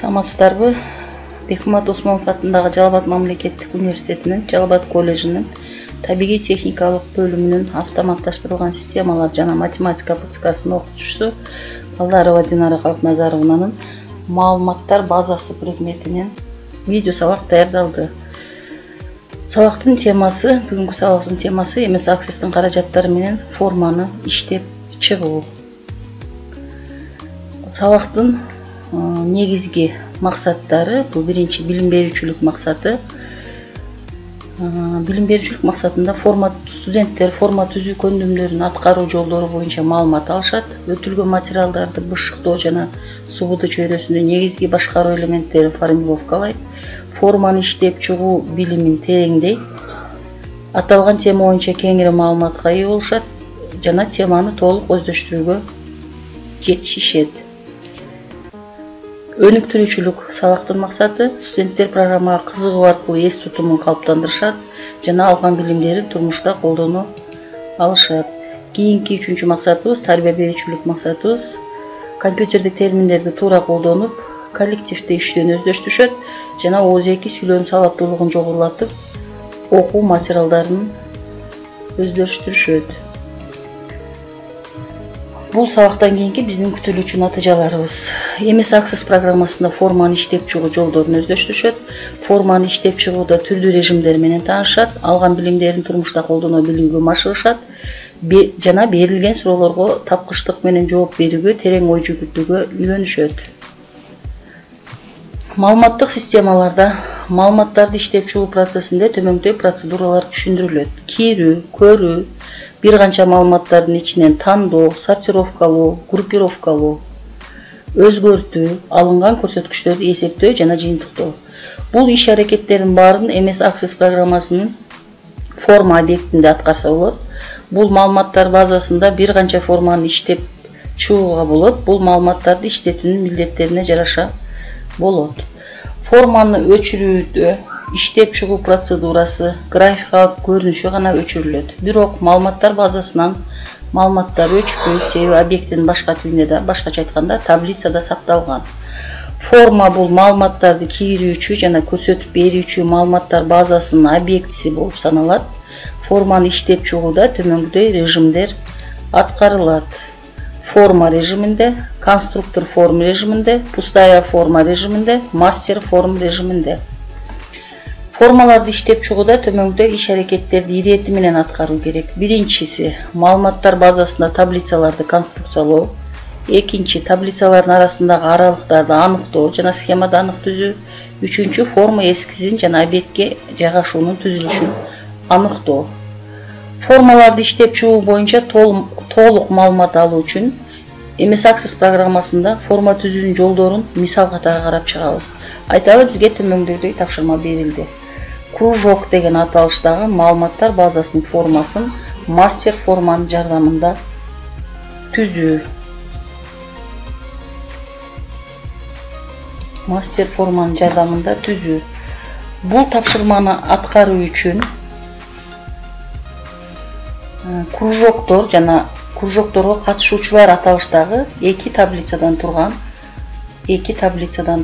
Саламатсыздарбы? Бекмамат Осмонов атындагы Жалал Абад мамлекеттик университетинин Жалал Абад коллежинин табигый техникалык бөлүмүнүн автоматташтырылган системалар жана математика ПЦКсынын окутуучусу Балдарова Динара Калкназаровнанын маалыматтар базасы предметинен видео сабак даярдалды. Сабактын темасы, бүгүнкү сабактын темасы MS Access-тин каражаттары менен форманы иштеп чыгуу. Сабактын негизги максаттары, бул биринчи билим берүүчүлүк максаты. Билим берүүчүлүк максатында студенттер форма түзүү көндүмдөрүн аткаруу жолдору боюнча маалымат алышат, өтүлгөн материалдарды бышыктоо жана субудуу чөйрөсүндө негизги башкаруу элементтерин формулировкалайт, форманы иштеп чыгуу билимин тереңдейт, аталган тема боюнча кеңири маалыматка ээ болушат жана теманы толук өздөштүрүүгө жетишишет. Өнүктүрүүчүлүк сабактын максаты студенттер программага кызыгуу аркылуу эс тутумун калыптандырышат жана алган билимдерин турмушта колдоно алышат. Кийинки үчүнчү максатыбыз, тарбия берүүчүлүк максатыбыз компьютердик терминдерди туура колдонуп, коллективде иштөөнү өздөштүрүшөт жана ооз-эки сүйлөөнүн сабаттуулугун жогорулатып, окуу материалдарын өздөштүрүшөт. Бул сабактан кийинки биздин күтүлүүчү натыйжаларыбыз. MS Access программасында форманы иштеп чыгуу жолдорун өздөштүрүшөт, форманы иштеп чыгууда түрдүү режимдер менен таанышат, алган билимдерин турмушта колдоно билүүгө машыгышат жана берилген суроолорго тапкычтык менен жооп берүүгө, терең ой жүгүртүүгө үйрөнүшөт. Маалыматтык системаларда маалыматтарды иштеп чыгуу процессинде төмөндөй процедуралар түшүндүрүлөт. Кирүү, көрүү, бир канча маалыматтардын ичинен тандоо, сортировкалоо, группировкалоо, өзгөртүү, алынган көрсөткүчтөрдү эсептөө жана жыйынтыктоо. Бул иш аракеттердин баарын MS Access программасынын форма объектинде аткарса болот. Бул маалыматтар базасында бир канча форманы иштеп чыгууга болот. Бул маалыматтарды иштетүүнүн милдеттерине жараша болот. Форманы өчүрүүдө иштеп чыгуу процедурасы, графикалык көрүнүшү гана өчүрүлөт. Бирок маалыматтар базасынан маалыматтар өчпөйт, себеби объекттин башка түрүндө, башкача айтканда, таблицада сакталган. Форма бул маалыматтарды кирүүчү жана көрсөтүп берүүчү маалыматтар базасынын объектиси болуп саналат. Форманы иштеп чыгууда төмөнгүдөй режимдер аткарылат. Форма режиминде, конструктор форм режиминде, пустая форма режиминде, мастер форм режиминде. Формаларды иштеп чыгууда төмөнгүдөй иш аракеттерди ирети менен аткаруу керек. Биринчиси маалыматтар базасында таблицаларды конструкциялоо, экинчи таблицалардын арасындагы аралыктарды аныктоо жана схемада анык түзүү, үчүнчү форма эскизин жана объектке жайгашуунун түзүлүшүн аныктоо. Формаларды иштеп чыгуу боюнча толук маалымат алуу үчүн MS Access программасында форма түзүүнүн жолдорун мисал катары карап чыгабыз. Айталы, бизге төмөндөгүдөй тапшырма берилди. Кружок деген аталыштагы маалыматтар базасынын формасын мастер форманын жардамында түзүү. Мастер форманын жардамында түзүү. Бул тапшырманы аткаруу үчүн кружоктор жана кружокторго катышуучулар аталыштагы эки таблицадан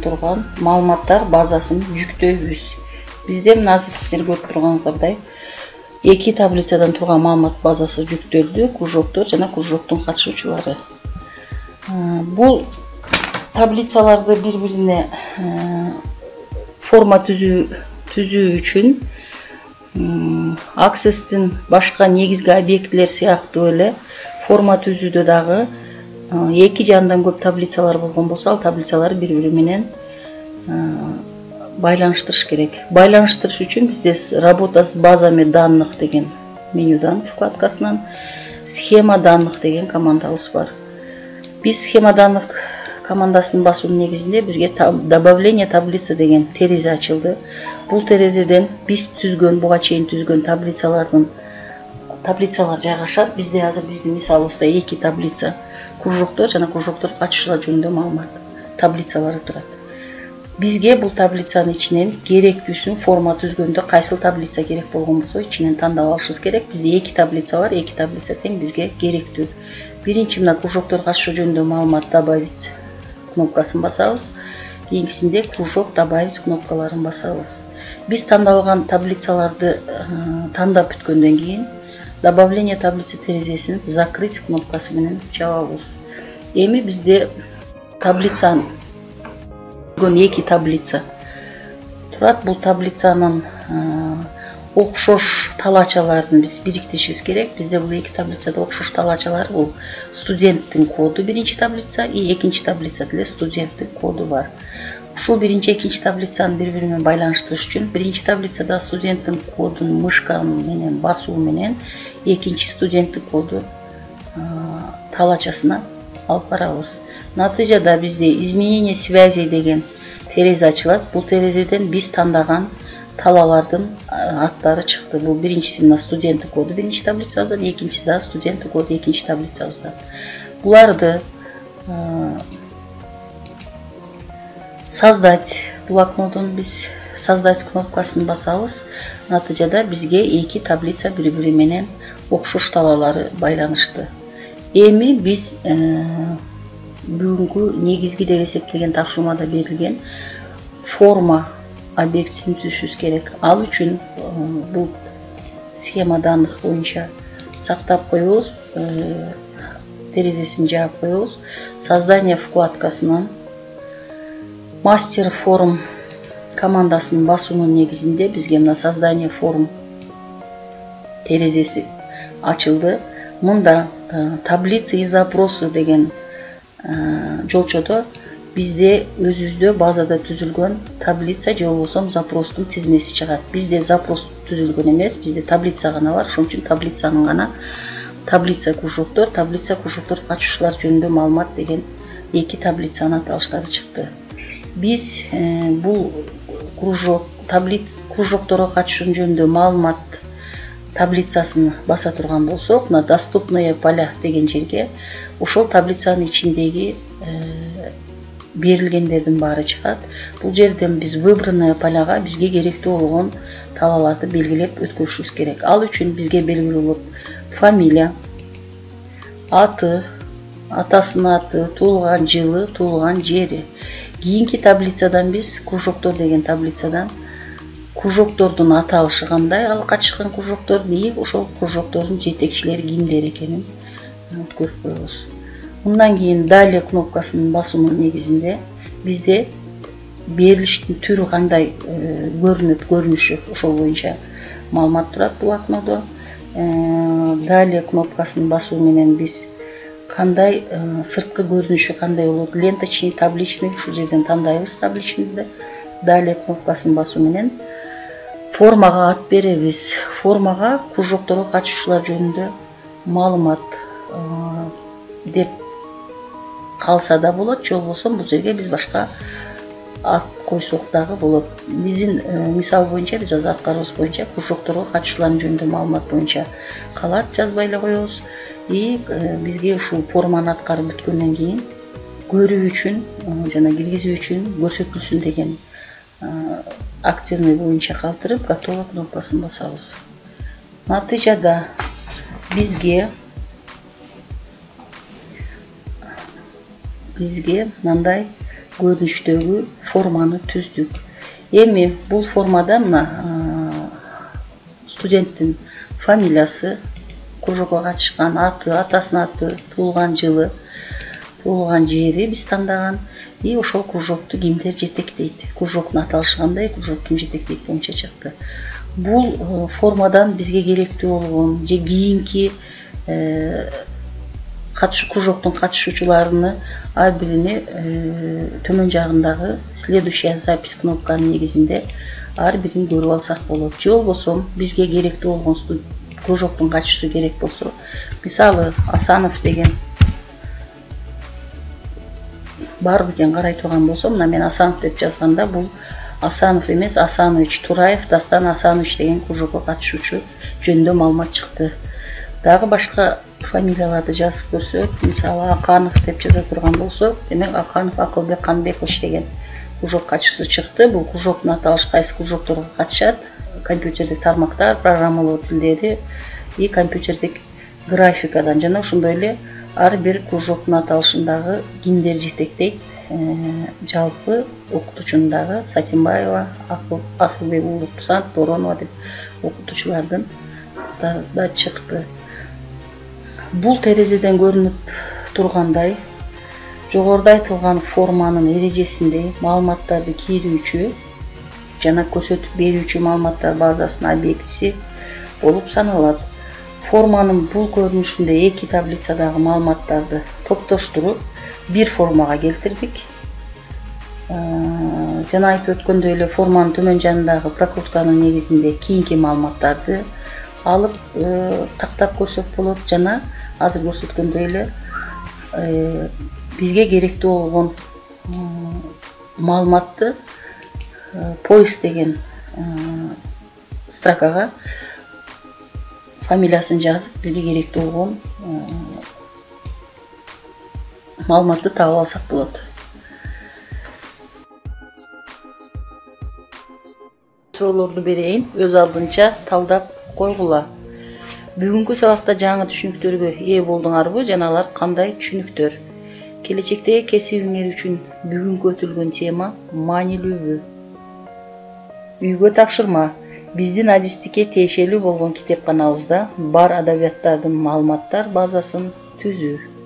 турган маалыматтар базасын жүктөйбүз. Бизде мына сиздер көрүп турганыңыздардай эки таблицадан турган маалымат базасы жүктөлдү, кружоктор жана кружоктун катышуучулары. Бул таблицаларды бири-бирине форма түзүү үчүн Access-тин башка негизги объектилер сыяктуу эле форма түзүүдө дагы эки жандан көп таблицалар болгон болсо, ал таблицаларды бири-бири менен байланыштырыш керек. Байланыштырыш үчүн бизде работа с базами данных деген менюдан вкладкасынан схема данных деген командабыз бар. Биз схема данных командасынын басуунун негизинде бизге добавление таблицы деген терезе ачылды. Бул терезеден биз түзгөн, буга чейин түзгөн таблицалар жайгашат. Бизде азыр биздин мисалыбызда эки таблица, кружоктор жана кружоктор катышуулар жөнүндө маалымат таблицалары турат. Бизге бул таблицанын ичинен керектүүсүн форма түзгөндө кайсыл таблица керек болгон болсо, ичинен тандап алышыбыз керек. Бизде эки таблица бар, эки таблица тең бизге керектүү. Биринчи мына кружоктор катышуу жөнүндө маалымат добавить кнопкасын басабыз. кийинкисинде кружок добавить кнопкаларын басабыз. Биз тандалган таблицаларды тандап бүткөндөн кийин добавление таблицы терезесин закрыть кнопкасы менен чабабыз. Эми бизде таблицаны эки таблица турат. Бул таблицанын окшош талаачаларын биз бириктиришибиз керек. Бизде бул эки таблицада окшош талаачалар бул студенттин коду биринчи таблица и экинчи таблицада эле студенттин коду бар. Ушул биринчи экинчи таблицаны бири-бири менен байланыштырыш үчүн биринчи таблицада студенттин кодун мышка менен басуу менен экинчи студенттин коду талаачасына алып барабыз. Натыйжада бизде изменение связей деген терезе ачылат. Бул терезеден биз тандаган талаалардын аттары чыкты. Бул биринчисинин студенттин коду биринчи таблицабыздан, экинчиси да студенттин коду экинчи таблицабыздан. Буларды создать блокнотун биз создать кнопкасын басабыз. Натыйжада бизге эки таблица бири-бири менен окшош талаалары байланышты. Эми биз бүгүнкү негизги деп эсептеген тапшырмада берилген форма объектисин түзүшүбүз керек. Ал үчүн бул схема данных боюнча сактап коебуз, терезесин жаап коебуз. Создание вкладкасынан мастер форм командасын басуунун негизинде бизге мына создание форм терезеси ачылды. Мында таблицы и запросы деген жолчодо бизде өзүбүздө базада түзүлгөн таблица же болбосо запростун тизмеси чыгат. Бизде запрос түзүлгөн эмес, бизде таблица гана бар. Ошон үчүн таблицанын гана таблица кружоктор катышуучулар жөнүндө маалымат деген эки таблицанын аталыштары чыкты. Биз бул кружокторго катышуу жөнүндө маалымат таблицасын баса турган болсок, на доступные поля деген жерге ошол таблицанын ичиндеги берилгендердин баары чыгат. Бул жерден биз выбранные поляга бизге керектүү болгон талааларды белгилеп өткөрүшүбүз керек. Ал үчүн бизге белгилүү болот фамилия, аты, атасынын аты, туулган жылы, туулган жери. Кийинки таблицадан биз кружоктор деген таблицадан кружоктордун аталышы кандай, ал катышкан кружоктор и ошол кружоктордун жетекчилери кимдер экенин өткөрүп коебуз. Мындан кийин далее кнопкасынын басуунун негизинде бизде берилиштин түрү кандай көрүнөт, көрүнүшү ошол боюнча маалымат турат бул окнодо. Далее кнопкасын басуу менен биз кандай сырткы көрүнүшү кандай болот, ленточный, табличный, ушул жерден тандайбыз табличныйды. Далее кнопкасын басуу менен формага ат беребиз. Формага кружокторго катышуучулар жөнүндө маалымат деп калса да болот, же болбосо бул жерге биз башка ат койсок дагы болот. Биздин мисал боюнча биз азыр аткарыбыз боюнча кружокторго катышуулардын жөнүндө маалымат боюнча калат, жазбай эле коебуз. И бизге ушул форманы аткарып бүткөндөн кийин көрүү үчүн жана киргизүү үчүн көрсөтүлсүн деген активный боюнча калтырып готово кнопкасын басабыз. Натыйжада бизге мындай көрүнүштөгү форманы түздүк. Эми бул формада мына студенттин фамилиясы, кружокко катышкан аты, атасынын аты, туулган жылы, туулган жери биз тандаган и ошол кружокту кимдер жетектейт. Кружоктун аталышы кандай, кружок ким жетектейт боюнча чыкты. Бул формадан бизге керектүү болгон же кийинки кружоктун катышуучуларыны ар бирини төмөн жагындагы следующая запись кнопканын негизинде ар бирин көрүп алсак болот. Же болбосо бизге керектүү болгон кружоктун катышуусу керек болсо, мисалы Асанов деген бар бекен карай турган болсом, мына мен Асанов деп жазганда бул Асанов эмес, Асанович Тураев, Дастан Асанович деген кружокко катышуучу жөнүндө маалымат чыкты. Дагы башка фамилияларды жазып көрсөк, мисалы Аканов деп жаза турган болсок, демек Аканов Акылбек Канбекович деген кружок катышуусу чыкты. Бул кружоктун аталышы кайсы кружокторго катышат, компьютердик тармактар, программалоо тилдери и компьютердик графикадан жана ошондой эле ар бир кружоктун аталышындагы кимдер жетектейт жалпы окутуучунун дагы Сатимбаева, Асылбек Улуксант, Боронова деп окутуучулардын да чыкты. Бул терезеден көрүнүп тургандай, жогоруда айтылган форманын эрежесинде маалыматтарды кирүүчү жана көрсөтүп берүүчү маалыматтар базасынын объектиси болуп саналат. Форманын бул көрүнүшүндө эки таблицадагы маалыматтарды топтоштуруп бир формага келтирдик. Жана айтып өткөндөй эле форманын төмөн жанындагы прокрутканын негизинде кийинки маалыматтарды алып тактап көрсөк болот. Жана азыр көрсөткөндөй эле бизге керектүү болгон маалыматты поиск деген строкага фамилиясын жазып, бизге керектүү болгон маалыматты таап алсак болот. Суроолорду берейин, өз алдынча талдап койгула. Бүгүнкү сабакта жаңы түшүнүктөргө ээ болдуңарбы жана алар кандай түшүнүктөр? Келечектеги кесибиңер үчүн бүгүнкү өтүлгөн тема маанилүүбү? Үйгө тапшырма. Биздин адистикке тиешелүү болгон китепканабызда бар адабияттардын маалыматтар базасын түзүү.